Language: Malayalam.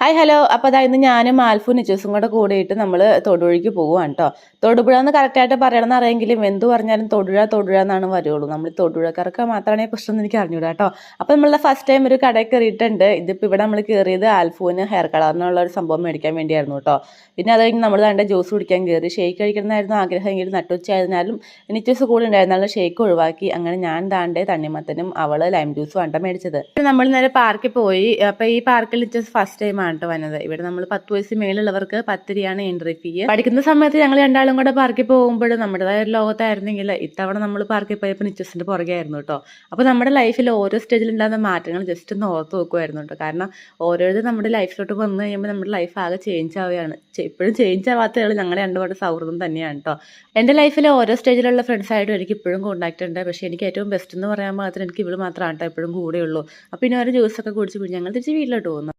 Hi hello. അപ്പോൾ അതായത് ഞാനും ആൽഫും നിച്ചൂസും കൂടെ കൂടിയിട്ട് നമ്മൾ തൊടുപുഴയ്ക്ക് പോവുകയാണ് കേട്ടോ. തൊടുപുഴ എന്ന് കറക്റ്റായിട്ട് പറയണമെന്ന് അറിയെങ്കിലും എന്ത് പറഞ്ഞാലും തൊടുപുഴ തൊടുപുഴ എന്നാണ് വരുള്ളൂ. നമ്മൾ തൊടുപുഴക്കാർക്ക് മാത്രമാണ് പ്രശ്നം എന്ന് എനിക്ക് അറിഞ്ഞൂടാ കേട്ടോ. അപ്പോൾ നമ്മളുടെ ഫസ്റ്റ് ടൈം ഒരു കടയിൽ കയറിയിട്ടുണ്ട്. ഇതിപ്പോൾ ഇവിടെ നമ്മൾ കയറിയത് ആൽഫുവിന് ഹെയർ കളറിനുള്ള ഒരു സംഭവം മേടിക്കാൻ വേണ്ടിയായിരുന്നു കേട്ടോ. പിന്നെ അത് കഴിഞ്ഞ് നമ്മൾ വേണ്ട ജ്യൂസ് കുടിക്കാൻ കയറി. ഷേക്ക് കഴിക്കണമെന്നായിരുന്നു ആഗ്രഹമെങ്കിലും നട്ടുച്ചയായിരുന്നാലും നിച്ചൂസ് കൂടെ ഉണ്ടായിരുന്നാലും ഷേക്ക് ഒഴിവാക്കി. അങ്ങനെ ഞാൻ ദാണ്ടെ തണ്ണിമത്തനും അവൾ ലൈം ജ്യൂസും ആണ് മേടിച്ചത്. നമ്മൾ നേരെ പാർക്കിൽ പോയി. അപ്പോൾ ഈ പാർക്കിൽ നിച്ചൂസ് ഫസ്റ്റ് ടൈം ആണ് വന്നത്. ഇവിടെ നമ്മൾ 10 വയസ്സിന് മേലുള്ളവർക്ക് 10 രൂപയാണ് എൻട്രി ഫീ. പഠിക്കുന്ന സമയത്ത് ഞങ്ങൾ രണ്ടാളും കൂടെ പാർക്കിൽ പോകുമ്പോൾ നമ്മുടേതായ ഒരു ലോകത്തായിരുന്നെങ്കിൽ ഇത്തവണ നമ്മൾ പാർക്കിൽ പോയപ്പോൾ നിച്ചസിന്റെ പുറകെ ആയിരുന്നു കേട്ടോ. അപ്പോൾ നമ്മുടെ ലൈഫിൽ ഓരോ സ്റ്റേജിൽ ഉണ്ടാകുന്ന മാറ്റങ്ങൾ ജസ്റ്റ് ഒന്ന് ഓർത്ത് നോക്കുമായിരുന്നു കേട്ടോ. കാരണം ഓരോരുത്തർ നമ്മുടെ ലൈഫിലോട്ട് വന്നു കഴിയുമ്പോൾ നമ്മുടെ ലൈഫ് ആകെ ചേഞ്ച് ആവുകയാണ്. ഇപ്പോഴും ചേഞ്ച് ആവാത്തകൾ ഞങ്ങളുടെ രണ്ടുപാട് സൗഹൃദം തന്നെയാണ് കേട്ടോ. എൻ്റെ ലൈഫിലെ ഓരോ സ്റ്റേജിലുള്ള ഫ്രണ്ട്സായിട്ടും എനിക്ക് ഇപ്പോഴും കോൺടാക്ട് ഉണ്ട്. പക്ഷേ എനിക്ക് ഏറ്റവും ബെസ്റ്റ് എന്ന് പറയാൻ മാത്രം എനിക്ക് ഇവൾ മാത്രമാണ് കേട്ടോ എപ്പോഴും കൂടെയുള്ളൂ. അപ്പോൾ ഇനി ഒരു ജ്യൂസൊക്കെ കുടിച്ച് ഞങ്ങൾ തിരിച്ച് വീട്ടിലോട്ട് പോകുന്നു.